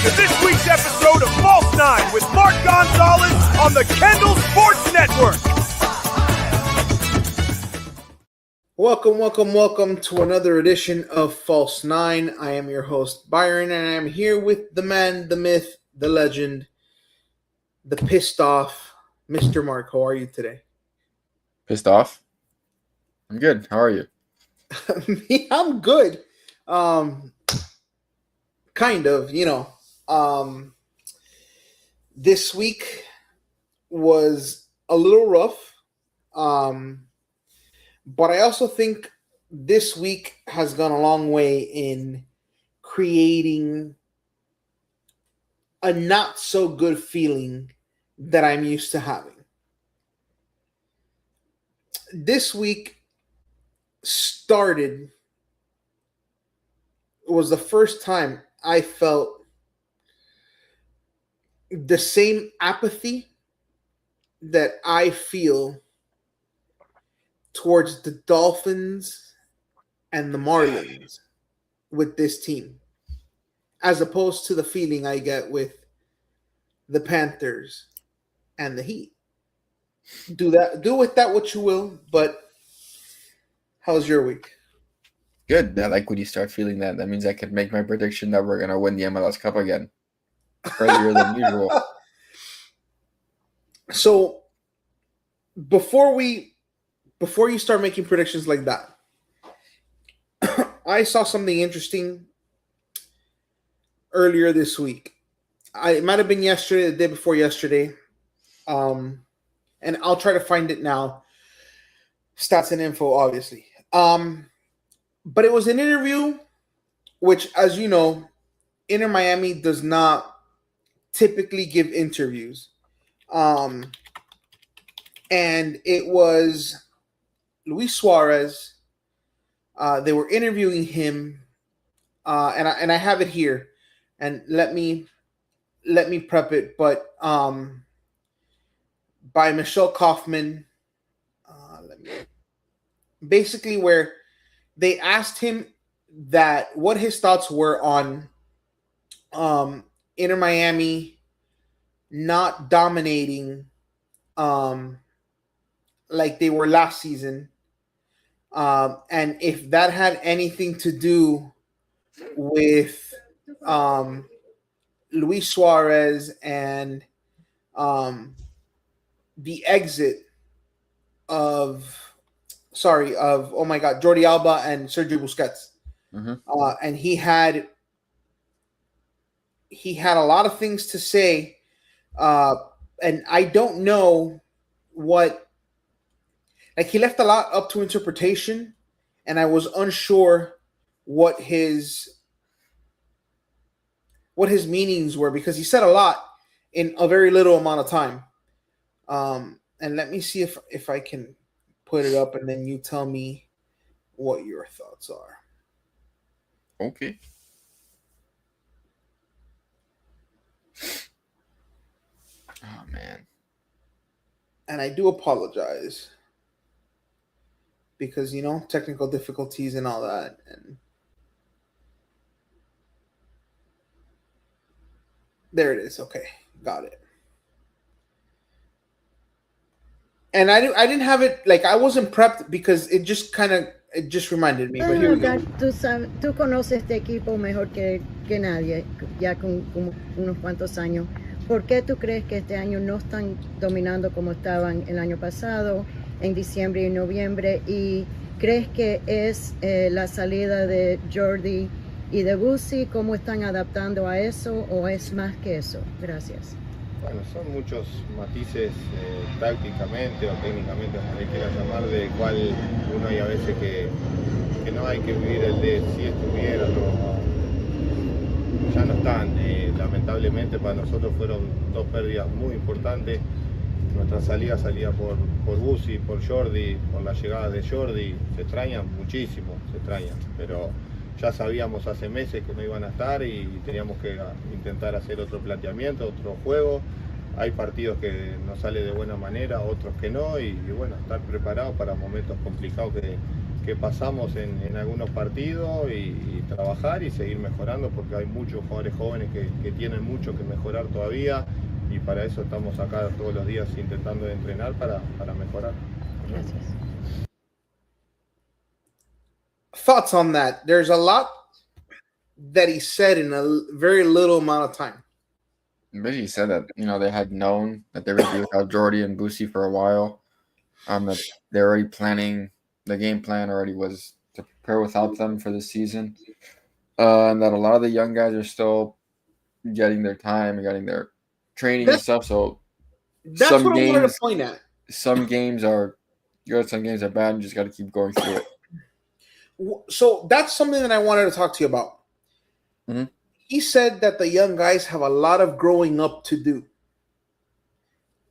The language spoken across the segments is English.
to this week's episode of False 9 with Mark Gonzalez on the Kendall Sports Network. Welcome to another edition of False 9. I am your host, Byron, and I am here with the man, the myth, the legend, the pissed off, Mr. Mark. How are you today? Pissed off? I'm good. How are you? I'm good. Kind of, this week was a little rough. But I also think this week has gone a long way in creating a not so good feeling that I'm used to having. This week was the first time I felt the same apathy that I feel towards the Dolphins and the Marlins with this team, as opposed to the feeling I get with the Panthers and the Heat. Do with that what you will, but how's your week? Good. I like when you start feeling that. That means I can make my prediction that we're going to win the MLS Cup again earlier than usual. So before you start making predictions like that, I saw something interesting earlier this week. It might have been yesterday, the day before yesterday. And I'll try to find it now. Stats and info, obviously. But it was an interview, which, as you know, Inter Miami does not typically give interviews. And it was Luis Suarez. They were interviewing him, and I have it here. And let me prep it. But by Michelle Kaufman, basically where they asked him what his thoughts were on Inter Miami not dominating like they were last season. And if that had anything to do with Luis Suarez and the exit of Jordi Alba and Sergio Busquets. Mm-hmm. And he had a lot of things to say. And I don't know he left a lot up to interpretation, and I was unsure what his meanings were, because he said a lot in a very little amount of time. And let me see if I can put it up, and then you tell me what your thoughts are. Okay. Oh, man. And I do apologize because, technical difficulties and all that. And there it is. Okay, got it. And I didn't have it, I wasn't prepped because it just reminded me. But here we go. Tú conoces este equipo mejor que nadie, ya con unos cuantos años. ¿Por qué tú crees que este año no están dominando como estaban el año pasado, en diciembre y noviembre? ¿Y crees que es la salida de Jordi y de Busi? ¿Cómo están adaptando a eso o es más que eso? Gracias. Bueno, son muchos matices tácticamente o técnicamente, como le quiera llamar, de cual uno hay a veces que no hay que vivir el de si estuvieran o ya no están. Lamentablemente para nosotros fueron dos pérdidas muy importantes. Nuestra salida por Busi, por Jordi, por la llegada de Jordi. Se extrañan muchísimo, pero ya sabíamos hace meses que no iban a estar y teníamos que intentar hacer otro planteamiento, otro juego. Hay partidos que nos sale de buena manera, otros que no, y bueno, estar preparados para momentos complicados que que pasamos en algunos partidos y trabajar y seguir mejorando, porque hay muchos jugadores jóvenes que tienen mucho que mejorar todavía, y para eso estamos acá todos los días intentando entrenar para mejorar. Gracias. Thoughts on that? There's a lot that he said in a very little amount of time. Basically said that they had known that they were going to be without Jordy and Boosie for a while. That they're already planning. The game plan already was to prepare without them for the season, and that a lot of the young guys are still getting their time and getting their training and stuff. So That's some what I wanted to games, point at. some games are good, some games are bad. And you just got to keep going through it. So that's something that I wanted to talk to you about. Mm-hmm. He said that the young guys have a lot of growing up to do.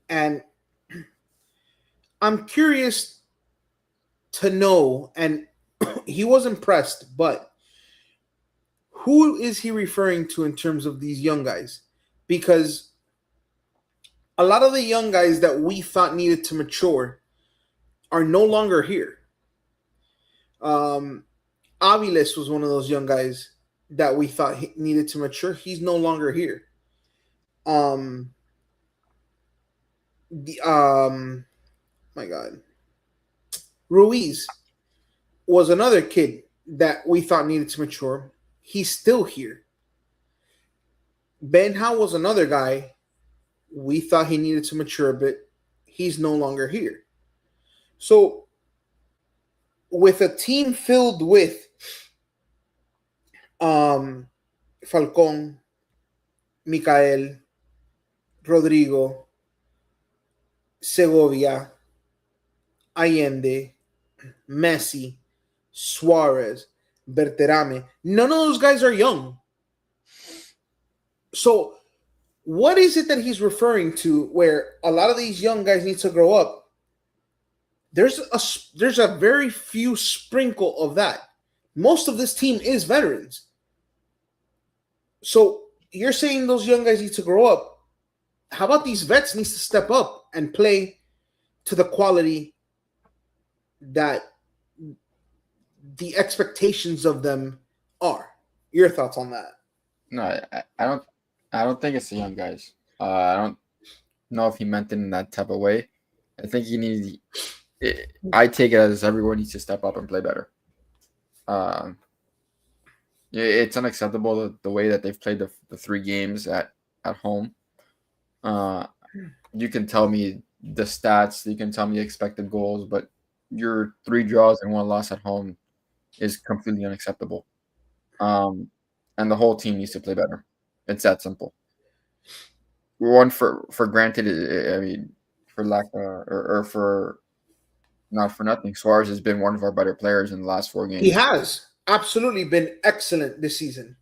And I'm curious to know, and he was impressed, but who is he referring to in terms of these young guys? Because a lot of the young guys that we thought needed to mature are no longer here. Aviles was one of those young guys that we thought needed to mature. He's no longer here. My God. Ruiz was another kid that we thought needed to mature. He's still here. Benha was another guy we thought he needed to mature a bit. He's no longer here. So with a team filled with Falcón, Mikael, Rodrigo, Segovia, Allende, Messi, Suarez, Berterame. None of those guys are young. So what is it that he's referring to where a lot of these young guys need to grow up? There's a very few sprinkle of that. Most of this team is veterans. So you're saying those young guys need to grow up. How about these vets needs to step up and play to the quality that the expectations of them are? Your thoughts on that? No, I don't think it's the young guys. I don't know if he meant it in that type of way. I think I take it as everyone needs to step up and play better. It's unacceptable the way that they've played the 3 games at home. You can tell me the stats, you can tell me expected goals, but your 3 draws and 1 loss at home is completely unacceptable. And the whole team needs to play better. It's that simple. One for granted, I mean, for lack or for not for nothing, Suarez has been one of our better players in the last 4 games. He has absolutely been excellent this season.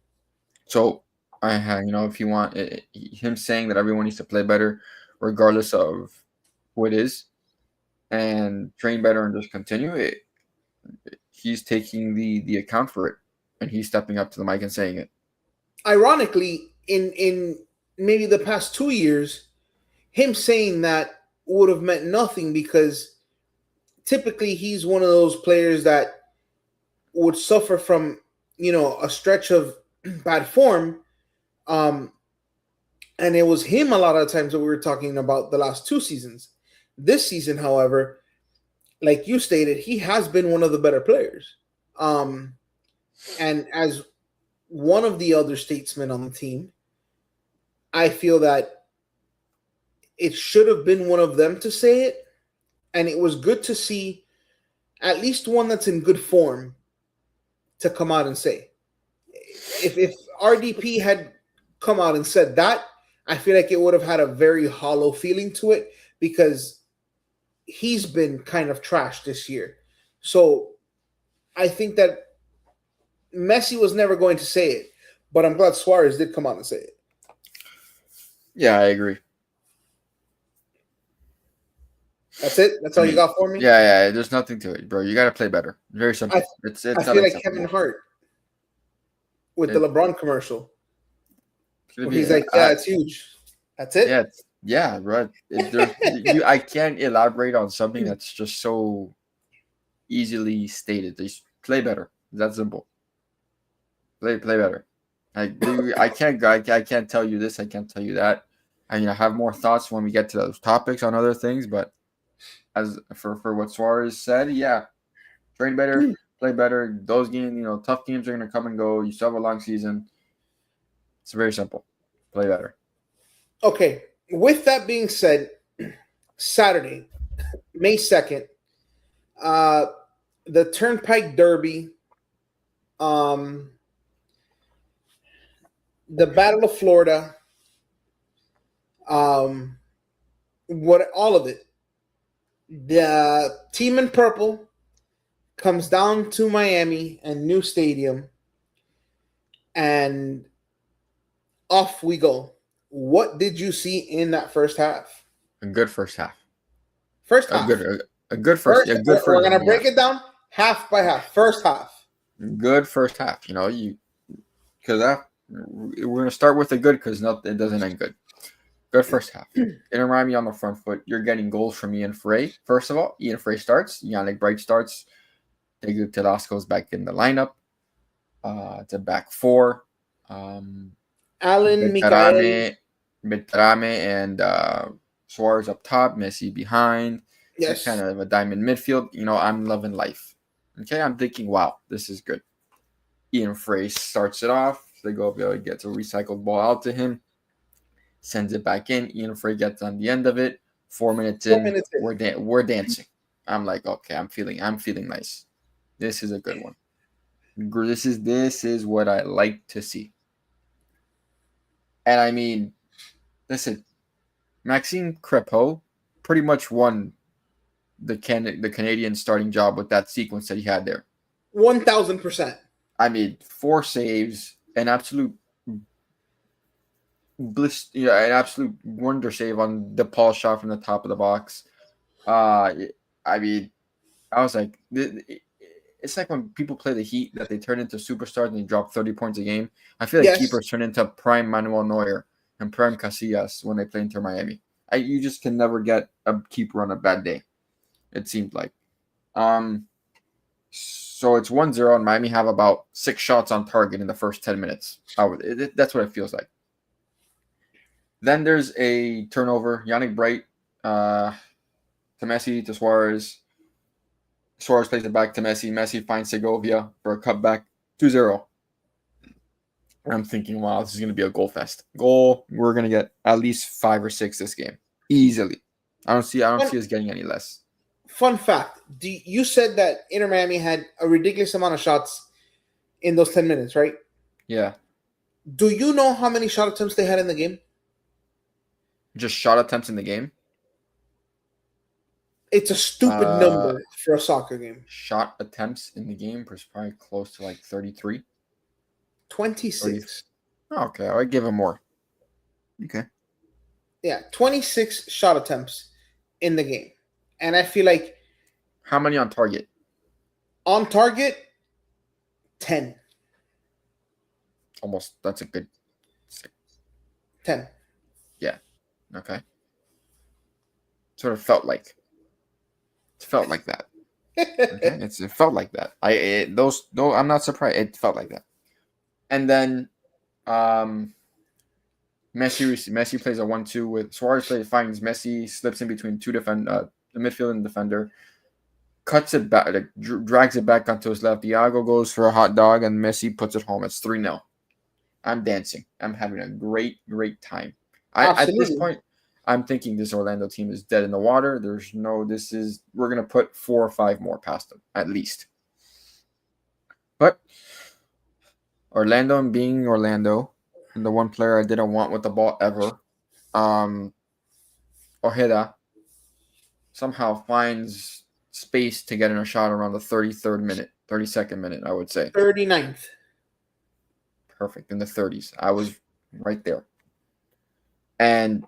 So, if you want him saying that everyone needs to play better, regardless of who it is, and train better and just continue it, he's taking the account for it, and he's stepping up to the mic and saying it. Ironically, in maybe the past 2 years, him saying that would have meant nothing because typically he's one of those players that would suffer from, a stretch of bad form. And it was him a lot of times that we were talking about the last 2 seasons. This season, however, like you stated, he has been one of the better players. And as one of the other statesmen on the team, I feel that it should have been one of them to say it. And it was good to see at least one that's in good form to come out and say. If RDP had come out and said that, I feel like it would have had a very hollow feeling to it because he's been kind of trashed this year. So I think that Messi was never going to say it, but I'm glad Suarez did come out and say it. Yeah, I agree. That's it? That's all you got for me? Yeah. There's nothing to it, bro. You got to play better. Very simple. I feel like Kevin Hart with the LeBron commercial. Where he's like, yeah, it's huge. That's it? Yeah, bro. I can't elaborate on something that's just so easily stated. Just play better. It's that simple. Play better. I can't tell you this. I can't tell you that. I mean, I have more thoughts when we get to those topics on other things. But as for what Suarez said, yeah, train better, play better. Those games, tough games are going to come and go. You still have a long season. It's very simple. Play better. Okay. With that being said, Saturday, May 2nd, the Turnpike Derby, the Battle of Florida, what all of it. The team in purple comes down to Miami and new stadium, and off we go. What did you see in that first half? A good first half. First half. A good first. Yeah, good first. We're gonna break it down half by half. First half. Good first half. Because we're gonna start with the good because it doesn't end good. Good first half. Inter Miami on the front foot. You're getting goals from Ian Frey. First of all, Ian Frey starts. Yannick Bright starts. Diego Telasco's back in the lineup. It's a back four. Alan Michael. Betrame and Suarez up top. Messi behind. Yes. It's kind of a diamond midfield. I'm loving life. Okay, I'm thinking, wow, this is good. Ian Frey starts it off. Segovia gets a recycled ball out to him. Sends it back in. Ian Frey gets on the end of it. 4 minutes in. We're dancing. I'm like, okay, I'm feeling nice. This is a good one. This is what I like to see. And I mean, listen, Maxime Crepeau pretty much won the Canadian starting job with that sequence that he had there. 1,000%. I mean, 4 saves, an absolute an absolute wonder save on the Paul shot from the top of the box. I mean, I was like, it's like when people play the Heat that they turn into superstars and they drop 30 points a game. I feel like keepers turn into prime Manuel Neuer and prime Casillas when they play Inter Miami. You just can never get a keeper on a bad day, it seemed like. So it's 1-0 and Miami have about 6 shots on target in the first 10 minutes. That's what it feels like. Then there's a turnover. Yannick Bright to Messi, to Suarez. Suarez plays it back to Messi. Messi finds Segovia for a cutback. 2-0. I'm thinking, wow, this is going to be a goal fest. We're going to get at least 5 or 6 this game. Easily. I don't see us getting any less. Fun fact. You said that Inter Miami had a ridiculous amount of shots in those 10 minutes, right? Yeah. Do you know how many shot attempts they had in the game? Just shot attempts in the game? It's a stupid number for a soccer game. Shot attempts in the game was probably close to like 33. 26. Okay, I would give him more. Okay. Yeah, 26 shot attempts in the game. And I feel like... How many on target? On target, 10. Almost. That's a good... 10. Yeah. Okay. Sort of felt like. It felt like that. Okay? It felt like that. I'm not surprised. It felt like that. And then Messi plays a 1-2 with Suarez finds Messi, slips in between the midfield and defender, cuts it back, drags it back onto his left. Thiago goes for a hot dog, and Messi puts it home. It's 3-0. I'm dancing. I'm having a great, great time. At this point, I'm thinking this Orlando team is dead in the water. We're going to put 4 or 5 more past them, at least. But Orlando and being Orlando, and the one player I didn't want with the ball ever, Ojeda, somehow finds space to get in a shot around the 32nd minute, I would say. 39th. Perfect, in the 30s. I was right there. And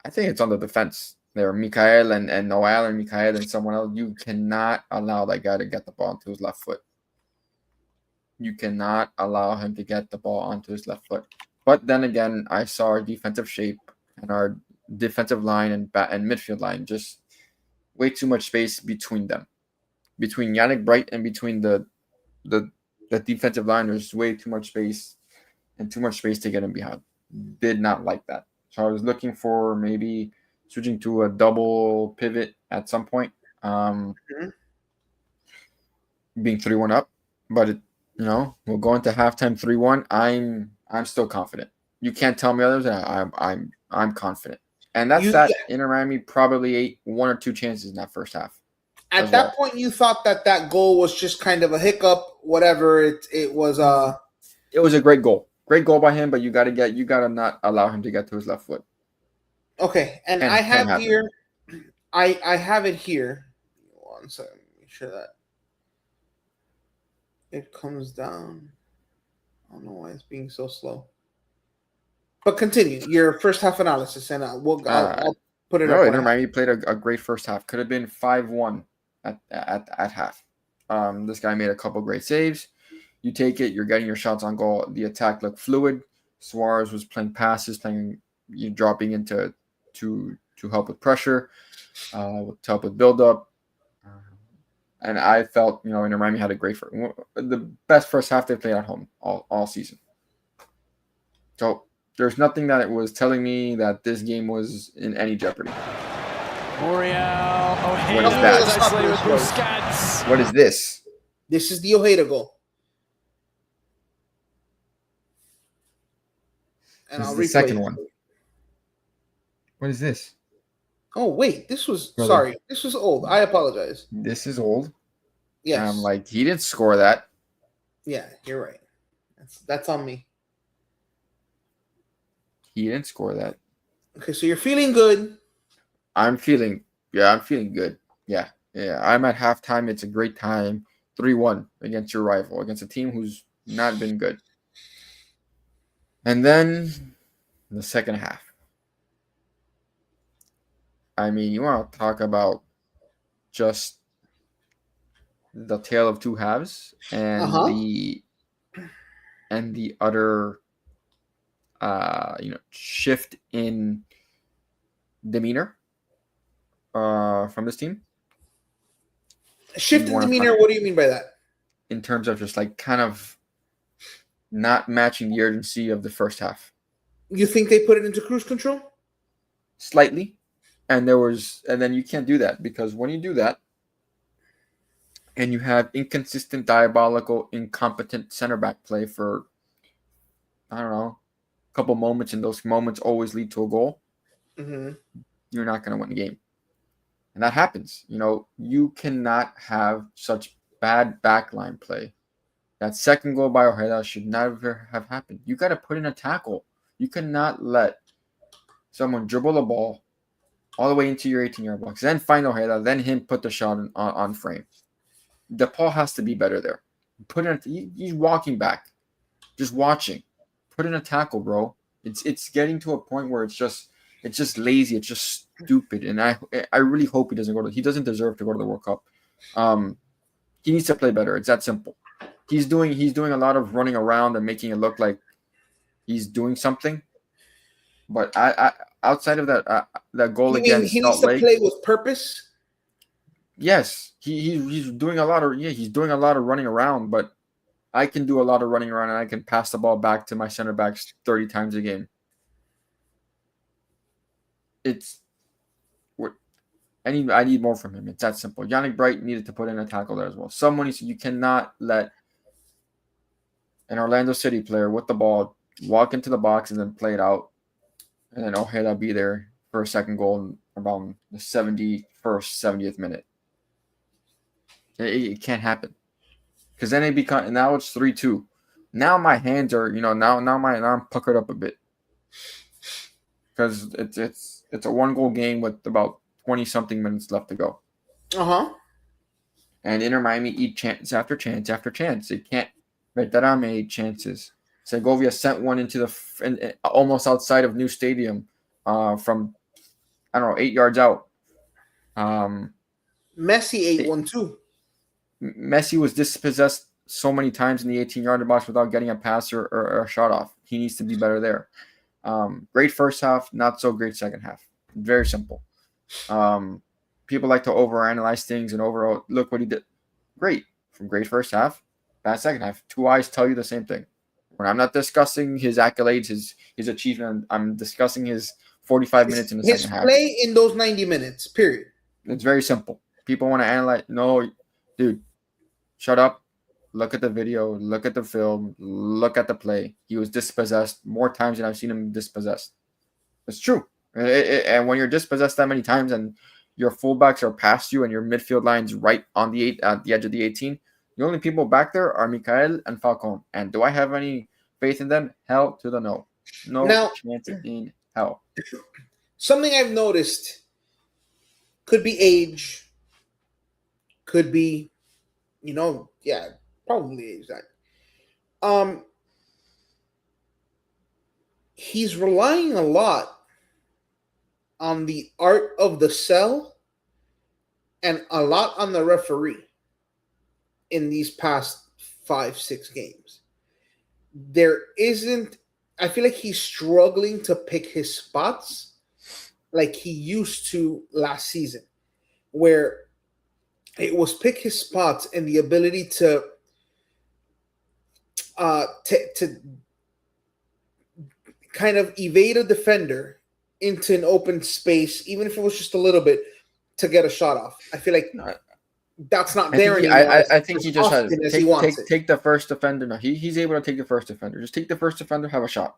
I think it's on the defense there. Mikael and Noel and Mikael and someone else. You cannot allow that guy to get the ball onto his left foot. You cannot allow him to get the ball onto his left foot. But then again, I saw our defensive shape and our defensive line and midfield line just way too much space between them. between Yannick Bright and between the defensive line, there's way too much space and too much space to get him behind. Did not like that. So I was looking for maybe switching to a double pivot at some point, being 3-1 up. But we'll go into halftime 3-1. I'm still confident. You can't tell me others. I'm confident. And that's that Inter Miami probably ate 1 or 2 chances in that first half. At that point, you thought that goal was just kind of a hiccup, whatever. It was. It was a great goal. Great goal by him, but you gotta not allow him to get to his left foot. Okay, and I have here, I have it here. One second, make sure that it comes down. I don't know why it's being so slow. But continue your first half analysis, and I'll put it up. Inter Miami played a great first half. Could have been 5-1 at half. This guy made a couple great saves. You take it. You're getting your shots on goal. The attack looked fluid. Suarez was playing passes, dropping into to help with pressure, to help with build up. And I felt Inter Miami had a great the best first half they played at home all season. So there's nothing that it was telling me that this game was in any jeopardy. What is that? What is this? This is the Ojeda goal. And this I'll is the second one. What is this? Oh, wait. This was old. I apologize. This is old? Yes. I'm like, he didn't score that. Yeah, you're right. That's on me. He didn't score that. Okay, so you're feeling good. I'm feeling good. Yeah. I'm at halftime. It's a great time. 3-1 against your rival, against a team who's not been good. And then the second half. I mean, you want to talk about just the tale of two halves and the utter shift in demeanor from this team. Shift in demeanor, what do you mean by that? In terms of just like kind of not matching the urgency of the first half. You think they put it into cruise control? Slightly. And then you can't do that, because when you do that and you have inconsistent, diabolical, incompetent center back play for, I don't know, a couple moments, and those moments always lead to a goal, you're not going to win the game. And that happens. You cannot have such bad backline play. That second goal by Ojeda should never have happened. You got to put in a tackle. You cannot let someone dribble the ball all the way into your 18-yard box, then find Ojeda, then him put the shot on frame. DePaul has to be better there. He's walking back, just watching. Put in a tackle, bro. It's getting to a point where it's just lazy. It's just stupid. And I really hope he doesn't he doesn't deserve to go to the World Cup. He needs to play better. It's that simple. He's doing a lot of running around and making it look like he's doing something. But I outside of that goal against he needs to play with purpose. Yes, he's doing a lot of running around, but I can do a lot of running around, and I can pass the ball back to my center backs 30 times a game. I need more from him. It's that simple. Yannick Bright needed to put in a tackle there as well. You cannot let an Orlando City player with the ball walk into the box and then play it out, and then Ojeda be there for a second goal around the 71st, 70th minute. It can't happen, because then now it's 3-2. Now my hands are now I'm puckered up a bit, because it's a 1-goal game with about 20-something minutes left to go. And Inter Miami eat chance after chance after chance. They can't. Berterame made chances. Segovia sent one into almost outside of New Stadium from, I don't know, 8 yards out. Messi ate one too. Messi was dispossessed so many times in the 18-yard box without getting a pass or a shot off. He needs to be better there. Great first half, not so great second half. Very simple. People like to overanalyze things and look what he did. great. From great first half, bad second half. Two eyes tell you the same thing. When I'm not discussing his accolades, his achievement, I'm discussing his 45 minutes in the second half. His play in those 90 minutes, period. It's very simple. People want to analyze. No, dude, shut up. Look at the video. Look at the film. Look at the play. He was dispossessed more times than I've seen him dispossessed. It's true. And when you're dispossessed that many times and your fullbacks are past you and your midfield line's right on the edge of the 18, the only people back there are Mikael and Falcon. And do I have any faith in them? Hell to the no. No chance in hell. Something I've noticed could be age, could be, probably age. He's relying a lot on the art of the sell and a lot on the referee in these past 5-6 games. I feel like he's struggling to pick his spots like he used to last season, where it was pick his spots and the ability to kind of evade a defender into an open space, even if it was just a little bit, to get a shot off. I feel like that's not there anymore. I think he just has take the first defender. No, he's able to take the first defender. Just take the first defender, have a shot.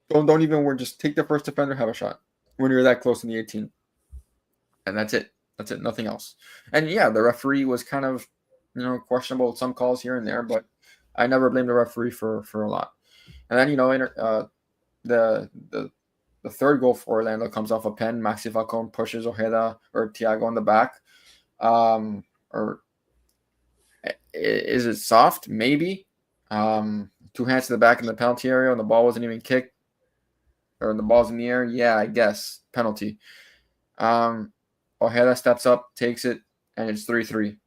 Don't even worry. Just take the first defender, have a shot when you're that close in the 18, and that's it. That's it. Nothing else. And yeah, the referee was kind of questionable with some calls here and there, but I never blame the referee for a lot. And then the third goal for Orlando comes off a pen. Maxi Falcon pushes Ojeda or Thiago in the back. Or is it soft? Maybe. 2 hands to the back in the penalty area and the ball wasn't even kicked. Or the ball's in the air. Yeah, I guess. Penalty. Ojeda steps up, takes it, and it's 3-3.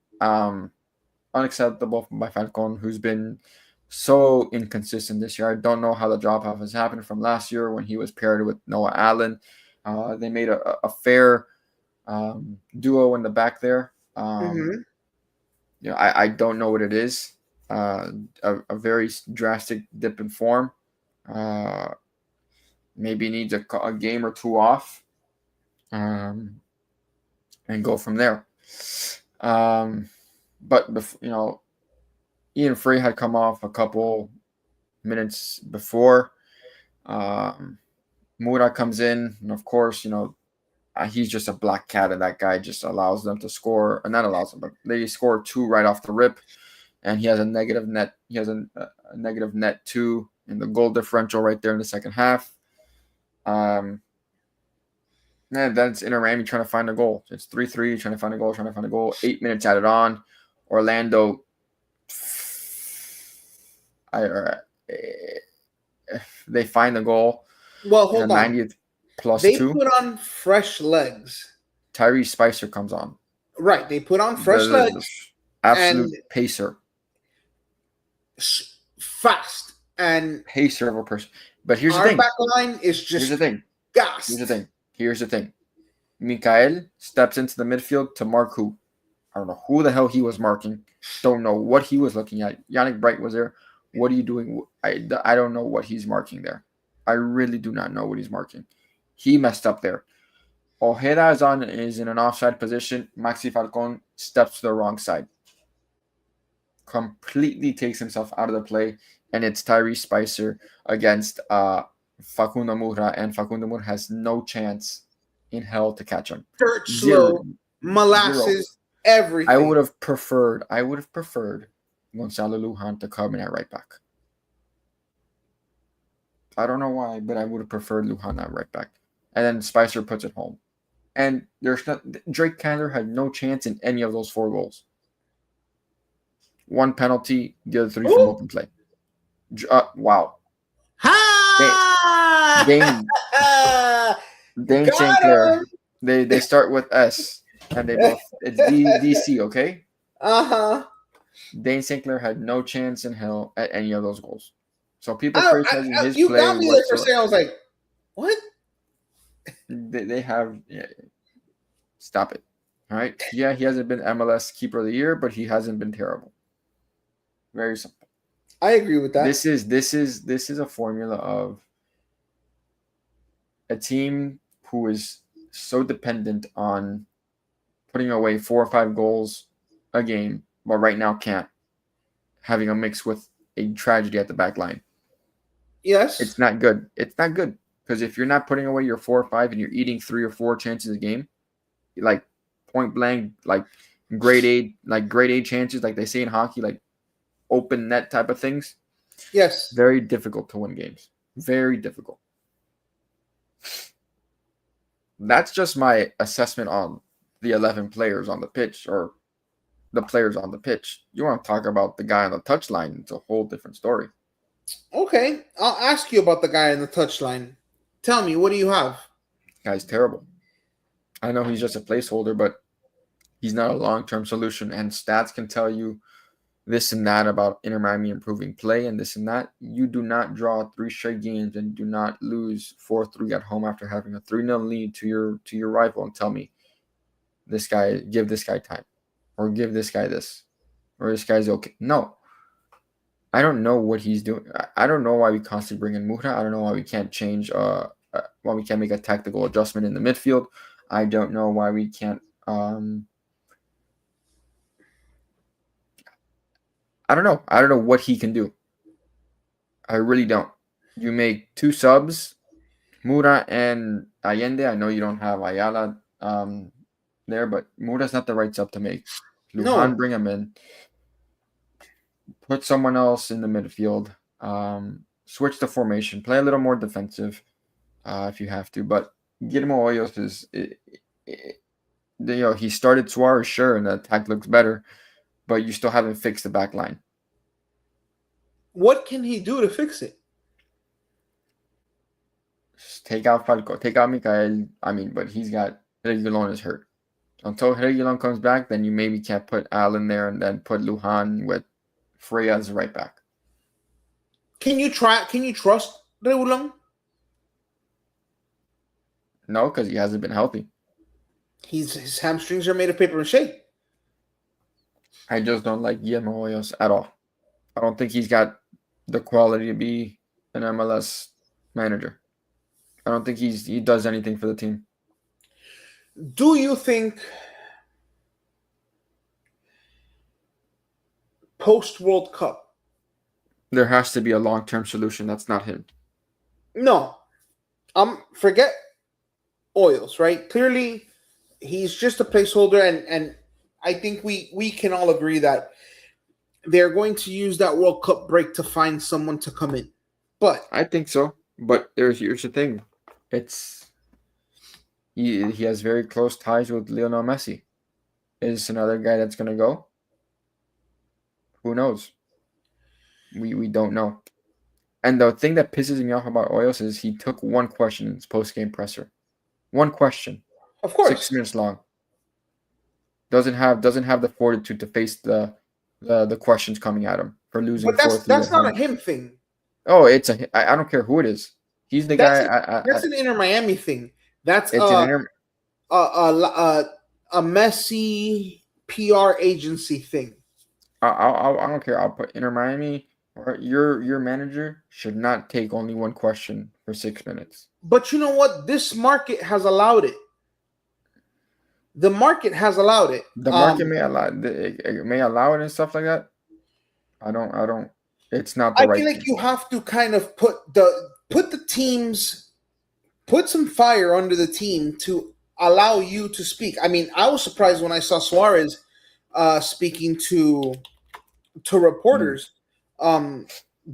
Unacceptable by Falcon, who's been so inconsistent this year. I don't know how the drop-off has happened from last year when he was paired with Noah Allen. They made a fair duo in the back there. I don't know what it is. A very drastic dip in form. Maybe needs a game or two off, and go from there. But Ian Frey had come off a couple minutes before. Moura comes in, and of course, he's just a black cat, and that guy just allows them to score. Or not allows them, but they score 2 right off the rip, and he has a negative net. He has a negative net 2 in the goal differential right there in the second half. And that's Inter Miami trying to find a goal. It's 3-3, trying to find a goal. 8 minutes added on. Orlando, they find the goal. Well, hold on. 90th plus they 2. Put on fresh legs. Tyrese Spicer comes on. Right. They put on fresh legs. Absolute pacer. Fast. And pacer of a person. But here's the thing. Our back line is just Here's the thing. gassed. Here's the thing. Mikael steps into the midfield to mark who? I don't know who the hell he was marking. Don't know what he was looking at. Yannick Bright was there. What are you doing? I don't know what he's marking there. I really do not know what he's marking. He messed up there. Ojeda is in an offside position. Maxi Falcon steps to the wrong side. Completely takes himself out of the play, and it's Tyrese Spicer against Facundo Moura, and Facundo Moura has no chance in hell to catch him. Dirt slow, molasses, everything. I would have preferred Gonzalo Lujan to come in at right back. I don't know why, but I would have preferred Lujan at right back. And then Spicer puts it home. And Drake Candler had no chance in any of those 4 goals. 1 penalty, the other 3 from open play. Wow. Dane Sinclair. They start with S, and they both it's DC. Okay. Dane Sinclair had no chance in hell at any of those goals. So people criticizing his you play. You got me there for a second. I was like, what? They have. Yeah, stop it. All right. Yeah, he hasn't been MLS Keeper of the Year, but he hasn't been terrible. Very simple. I agree with that. This is a formula of a team who is so dependent on putting away 4 or 5 goals a game, but right now can't. Having a mix with a tragedy at the back line. Yes. It's not good. It's not good. Because if you're not putting away your 4 or 5 and you're eating 3 or 4 chances a game, like point blank, like grade A chances, like they say in hockey, like open net type of things. Yes. Very difficult to win games. Very difficult. That's just my assessment on the 11 players on the pitch, or the players on the pitch. You want to talk about the guy on the touchline, it's a whole different story. Okay. I'll ask you about the guy on the touchline. Tell me, what do you have? Guy's terrible. I know he's just a placeholder, but he's not a long-term solution. And stats can tell you this and that about Inter Miami improving play and this and that. You do not draw 3 straight games and do not lose 4-3 at home after having a 3-0 lead to your rival and tell me give this guy time, or give this guy this, or this guy's okay. No. I don't know what he's doing. I don't know why we constantly bring in Muta. I don't know why we can't change why we can't make a tactical adjustment in the midfield. I don't know why we can't I don't know. I don't know what he can do. I really don't. You make 2 subs, Mura and Allende. I know you don't have Ayala there, but Mura's not the right sub to make. Lujan, bring him in. Put someone else in the midfield. Switch the formation. Play a little more defensive if you have to. But Guillermo Hoyos is, he started Suarez, sure, and the attack looks better, but you still haven't fixed the back line. What can he do to fix it? Just take out Falco. Take out Mikael. But he's got Reguilon is hurt. Until Reguilon comes back, then you maybe can't put Allen there and then put Lujan with Freya as right back. Can you trust Reguilon? No, because he hasn't been healthy. His hamstrings are made of paper mache. I just don't like Guillermo Hoyos at all. I don't think he's got the quality to be an MLS manager. I don't think he does anything for the team. Do you think post-World Cup there has to be a long-term solution? That's not him. No. Forget Hoyos, right? Clearly, he's just a placeholder, and I think we can all agree that they're going to use that World Cup break to find someone to come in. But I think so. But here's the thing. He has very close ties with Lionel Messi. Is another guy that's going to go? Who knows? We don't know. And the thing that pisses me off about Hoyos is he took one question in his post-game presser. One question. Of course. 6 minutes long. Doesn't have the fortitude to face the questions coming at him for losing. But that's not a him thing. Oh, I don't care who it is. He's the guy. That's an Inter Miami thing. That's a Messi PR agency thing. I don't care. I'll put Inter Miami, or your manager should not take only one question for 6 minutes. But you know what? This market has allowed it. The market has allowed it. The market may allow it and stuff like that. I don't. It's not the right. I feel like you have to kind of put the teams, put some fire under the team to allow you to speak. I mean, I was surprised when I saw Suarez speaking to reporters,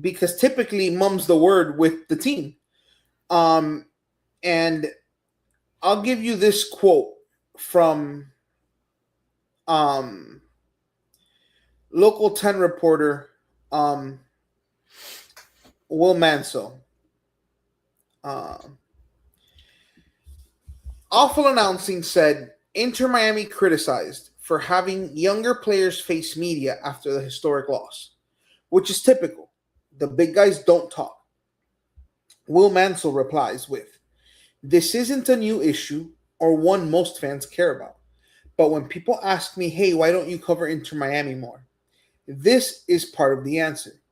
because typically mum's the word with the team. And I'll give you this quote from local 10 reporter Will Mansell. Awful Announcing said, Inter Miami criticized for having younger players face media after the historic loss, which is typical. The big guys don't talk. Will Mansell replies with, this isn't a new issue or one most fans care about, But when people ask me, hey, why don't you cover Inter Miami more? This is part of the answer.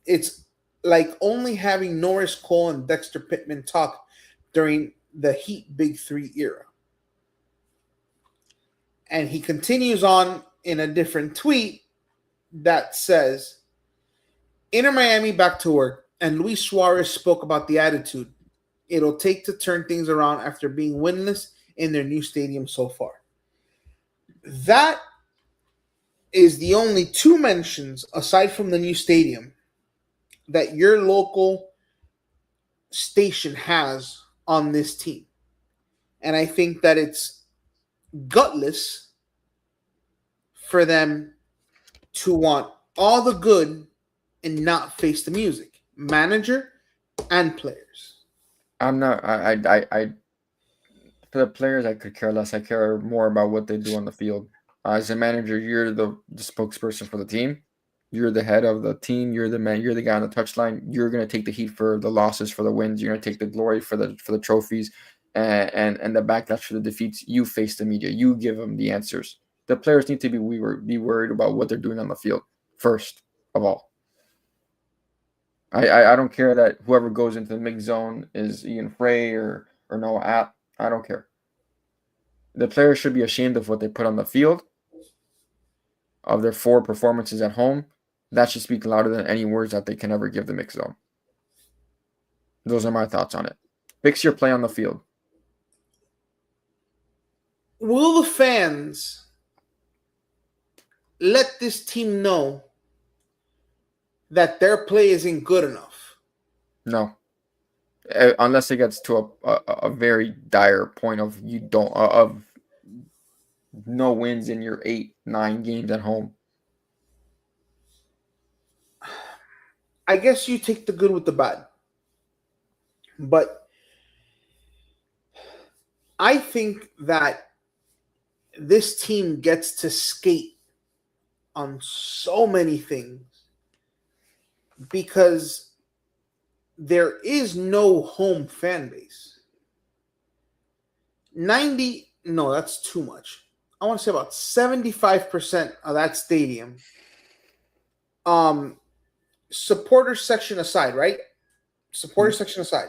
It's like only having Norris Cole and Dexter Pittman talk during the Heat Big Three era. And he continues on in a different tweet that says, Inter Miami back to work, and Luis Suarez spoke about the attitude it'll take to turn things around after being winless in their new stadium so far. That is the only two mentions, aside from the new stadium, that your local station has on this team. And I think that it's gutless for them to want all the good and not face the music, manager and players. I'm not. I for the players, I could care less. I care more about what they do on the field. As a manager, you're the spokesperson for the team. You're the head of the team. You're the man. You're the guy on the touchline. You're gonna take the heat for the losses, for the wins. You're gonna take the glory for the trophies, and the backlash for the defeats. You face the media. You give them the answers. The players need to be worried about what they're doing on the field first of all. I don't care that whoever goes into the mix zone is Ian Frey or Noah App. I don't care. The players should be ashamed of what they put on the field, of their 4 performances at home. That should speak louder than any words that they can ever give the mix zone. Those are my thoughts on it. Fix your play on the field. Will the fans let this team know that their play isn't good enough? No. Unless it gets to a very dire point of no wins in your 8-9 games at home. I guess you take the good with the bad. But I think that this team gets to skate on so many things because there is no home fan base. No, that's too much. I want to say about 75% of that stadium, supporter section aside, right? Supporter section aside,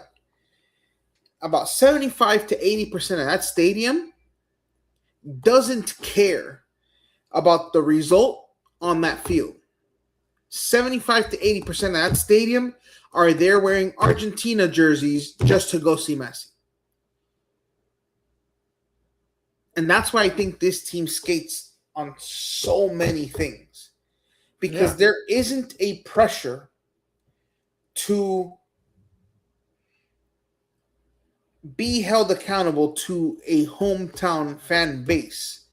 about 75 to 80% of that stadium doesn't care about the result on that field. 75 to 80% of that stadium are there wearing Argentina jerseys just to go see Messi. And that's why I think this team skates on so many things. Because there isn't a pressure to be held accountable to a hometown fan base.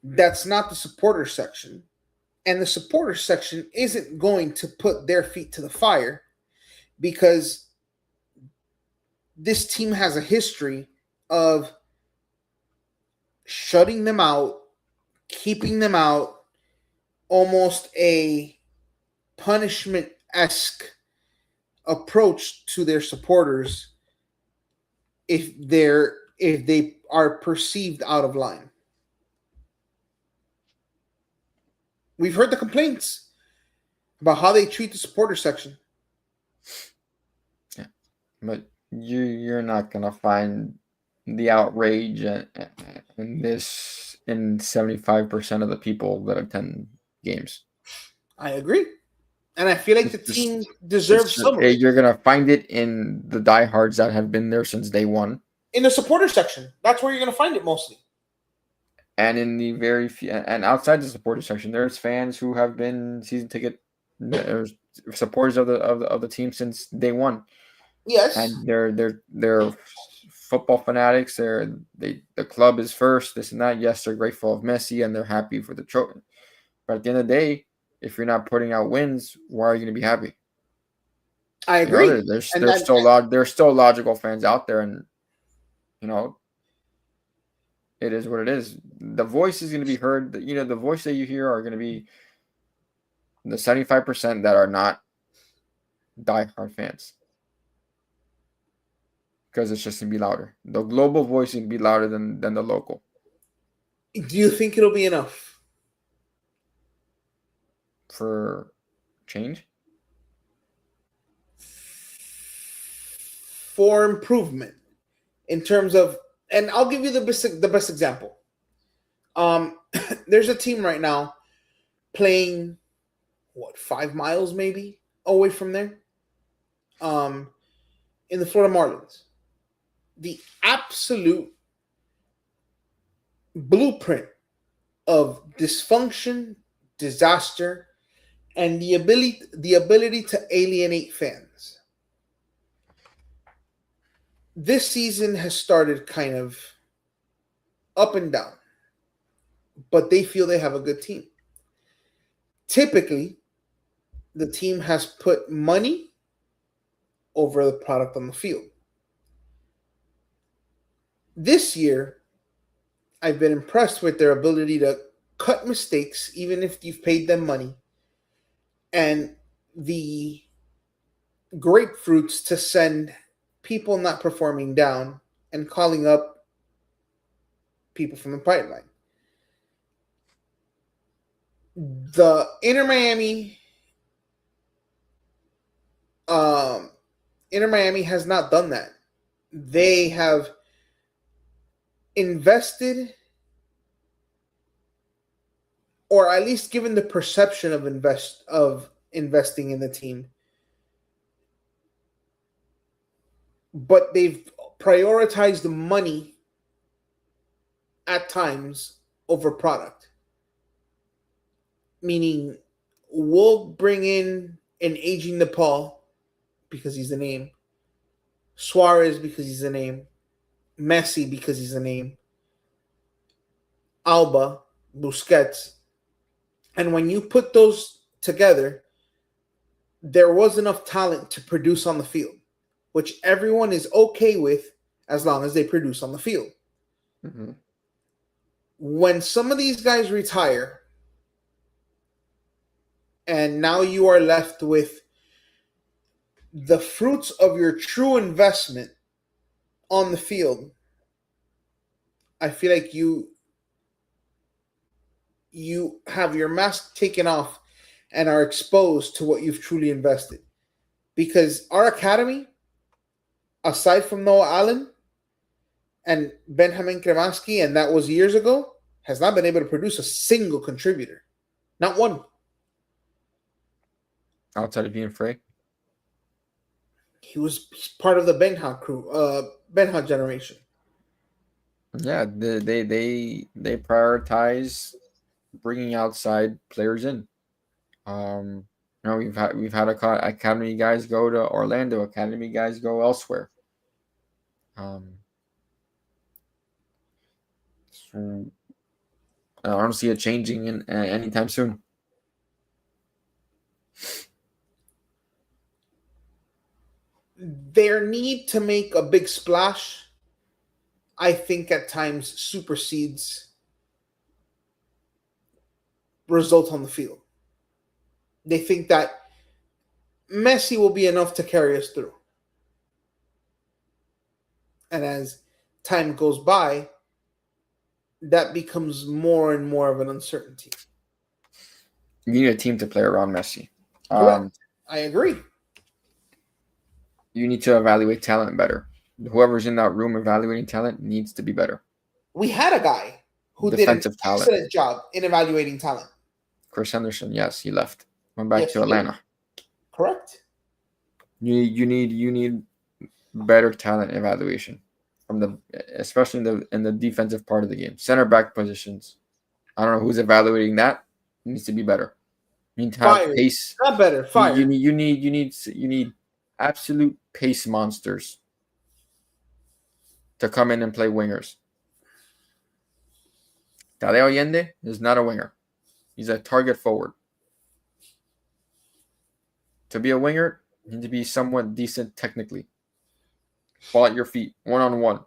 That's not the supporter section. And the supporter section isn't going to put their feet to the fire because this team has a history of shutting them out, keeping them out, almost a punishment-esque approach to their supporters if they are perceived out of line. We've heard the complaints about how they treat the supporter section. Yeah, but you're not gonna find the outrage in this in 75% of the people that attend games. I agree, and I feel like the team deserves some of it. You're gonna find it in the diehards that have been there since day one. In the supporter section, that's where you're gonna find it mostly. And in the very few, and outside the supporter section, there's fans who have been season ticket supporters of the team since day one. Yes, and they're football fanatics. The club is first. This and that. Yes, they're grateful of Messi and they're happy for the trophy. But at the end of the day, if you're not putting out wins, why are you going to be happy? I agree. There's still logical fans out there, and it is what it is. The voice is going to be heard. The voice that you hear are going to be the 75% that are not diehard fans. Because it's just going to be louder. The global voice is going to be louder than the local. Do you think it'll be enough for change? For improvement in terms of, and I'll give you the best example. There's a team right now playing 5 miles maybe away from there. In the Florida Marlins. The absolute blueprint of dysfunction, disaster, and the ability to alienate fans. This season has started kind of up and down, but they feel they have a good team. Typically, the team has put money over the product on the field. This year, I've been impressed with their ability to cut mistakes, even if you've paid them money, and the grapefruits to send people not performing down and calling up people from the pipeline. The Inter Miami has not done that. They have invested, or at least given the perception of investing in the team, but they've prioritized the money at times over product. Meaning, we'll bring in an aging DePaul because he's a name, Suarez because he's a name, Messi because he's a name, Alba, Busquets. And when you put those together, there was enough talent to produce on the field, which everyone is okay with as long as they produce on the field. Mm-hmm. When some of these guys retire, and now you are left with the fruits of your true investment on the field, I feel like you have your mask taken off and are exposed to what you've truly invested. Because our academy, aside from Noah Allen and Benjamin Kremaski, and that was years ago, has not been able to produce a single contributor. Not one. Outside of being Frey? He's part of the Benja crew, Benja generation. Yeah, they prioritize bringing outside players in. We've had academy guys go to Orlando, academy guys go elsewhere. So I don't see it changing in anytime soon. Their need to make a big splash, I think, at times supersedes results on the field. They think that Messi will be enough to carry us through. And as time goes by, that becomes more and more of an uncertainty. You need a team to play around Messi. I agree. You need to evaluate talent better. Whoever's in that room evaluating talent needs to be better. We had a guy who did an excellent job in evaluating talent. Chris Henderson, yes, he left. Went back to Atlanta. Correct. You need better talent evaluation especially in the defensive part of the game. Center back positions. I don't know who's evaluating that. It needs to be better. You need to have pace. Not better. Fire. You need absolute pace monsters to come in and play wingers. Tadeo Allende is not a winger. He's a target forward. To be a winger, you need to be somewhat decent technically. Ball at your feet, one-on-one.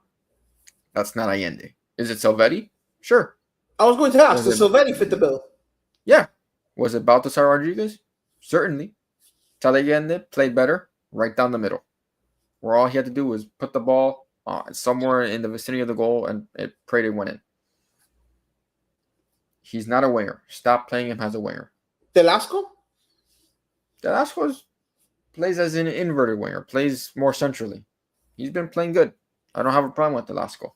That's not Allende. Is it Silvetti? Sure. I was going to ask, does Silvetti fit the bill? Yeah. Was it Baltasar Rodriguez? Certainly. Tadeo Allende played better right down the middle, where all he had to do was put the ball somewhere in the vicinity of the goal and it prayed it went in. He's not a winger. Stop playing him as a winger. Velasco plays as an inverted winger, plays more centrally. He's been playing good. I don't have a problem with Velasco.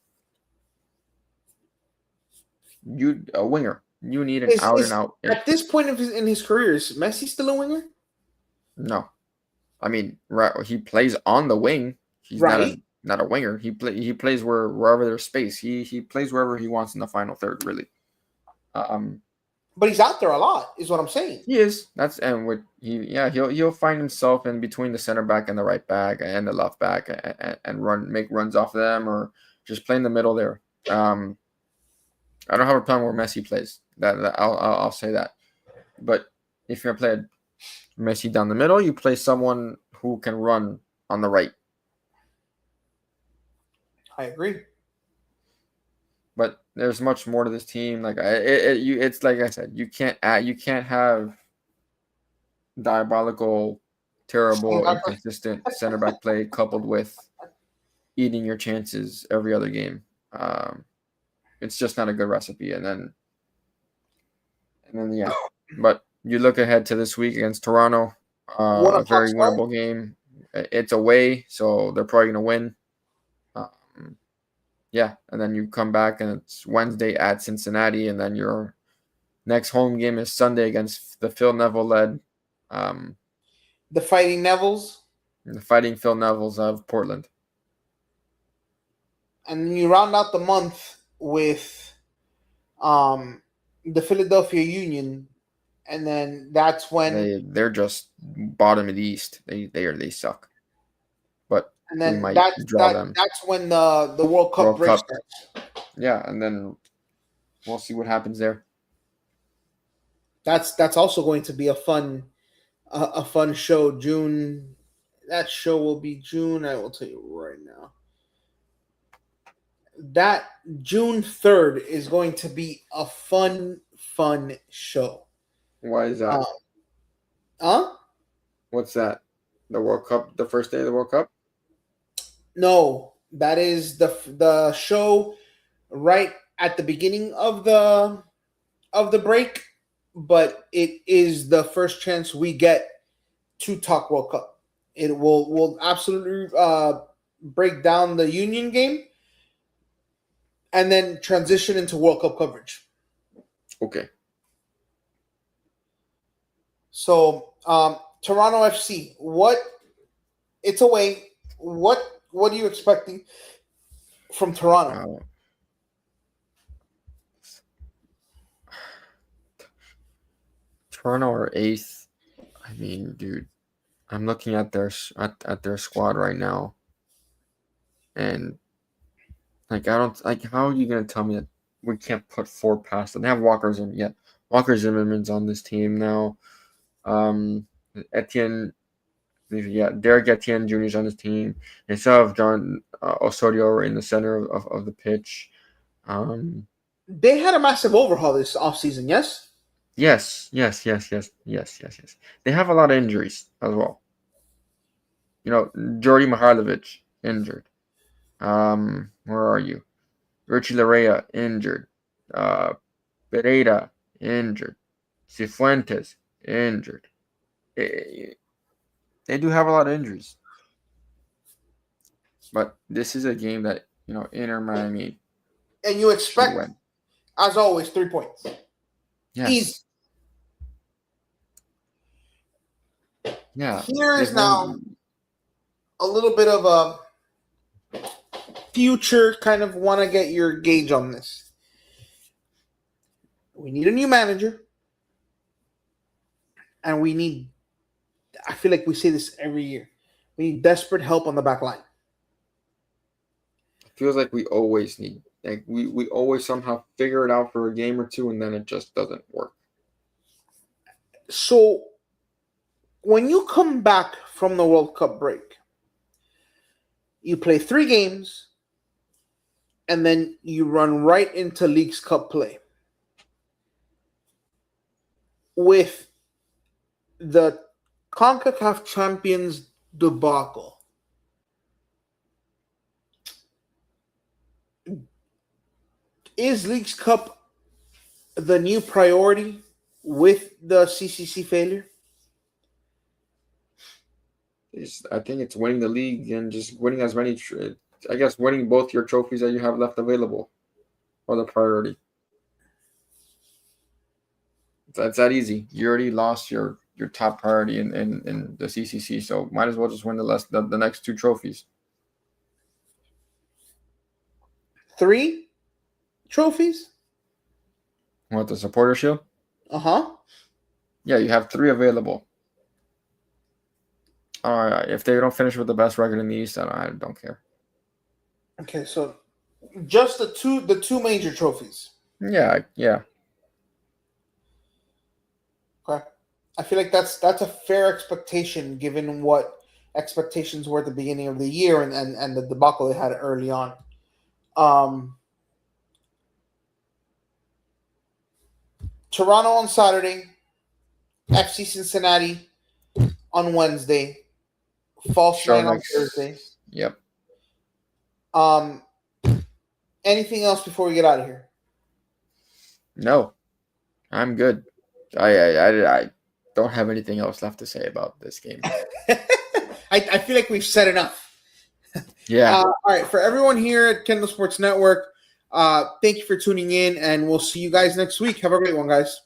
A winger. You need an out and out. At this point in his career, is Messi still a winger? No, I mean, he plays on the wing. He's not a winger. He plays wherever there's space. He plays wherever he wants in the final third, really. But he's out there a lot, is what I'm saying. He is. He'll find himself in between the center back and the right back and the left back and make runs off them or just play in the middle there. I don't have a problem where Messi plays. I'll say that. But if you're gonna play Messi down the middle, you play someone who can run on the right. I agree. But there's much more to this team. Like it's like I said, you can't have diabolical, terrible, inconsistent center back play coupled with eating your chances every other game. It's just not a good recipe. And then yeah. But you look ahead to this week against Toronto, a very winnable game. It's away, so they're probably going to win. Yeah, and then you come back and it's Wednesday at Cincinnati, and then your next home game is Sunday against the Phil Neville-led the Fighting Nevilles. The Fighting Phil Nevilles of Portland. And then you round out the month with the Philadelphia Union, and then that's when they're just bottom of the East. They suck. But and then them. That's when the World Cup break starts. Yeah, and then we'll see what happens there. That's also going to be a fun show. June. That show will be June. I will tell you right now. That June 3rd is going to be a fun show. Why is that? What's that? The World Cup, the first day of the World Cup? No, that is the show right at the beginning of the break, but it is the first chance we get to talk World Cup. It will absolutely break down the Union game and then transition into World Cup coverage. Okay. So, Toronto FC, it's away. What are you expecting from Toronto? Toronto are 8th. I mean, dude, I'm looking at their squad right now, and like I don't like. How are you gonna tell me that we can't put 4 past them? They have Walker Zimmerman. Yeah, Walker Zimmerman's on this team now. Etienne. Yeah, Derek Etienne Jr. is on his team. They still have John Osorio in the center of the pitch. They had a massive overhaul this offseason, yes? Yes. They have a lot of injuries as well. You know, Jordi Mihailovic, injured. Where are you? Richie Larea, injured. Pereira, injured. Cifuentes, injured. They do have a lot of injuries. But this is a game that, Inter Miami. And you expect, as always, 3 points. Yes. Easy. Yeah. Here is now a little bit of a future, kind of want to get your gauge on this. We need a new manager. And I feel like we say this every year. We need desperate help on the back line. It feels like we always need. Like we always somehow figure it out for a game or two, and then it just doesn't work. So, when you come back from the World Cup break, you play 3 games, and then you run right into Leagues Cup play. With the CONCACAF Champions debacle, is Leagues Cup the new priority with the CCC failure? I think it's winning the league and just winning as many. I guess winning both your trophies that you have left available are the priority. That's that easy. You already lost your top priority in the CCC, so might as well just win the next 2 trophies. 3 trophies? What, the supporter shield? Yeah, you have 3 available. All right, if they don't finish with the best record in the East, I don't care. Okay, so just the two major trophies. Yeah. Okay, I feel like that's a fair expectation given what expectations were at the beginning of the year and the debacle they had early on. Toronto on Saturday, FC Cincinnati on Wednesday, False Line on Thursday. Yep. Anything else before we get out of here? No, I'm good. I don't have anything else left to say about this game. I feel like we've said enough. Yeah. All right, for everyone here at Kendall Sports Network, thank you for tuning in, and we'll see you guys next week. Have a great one, guys.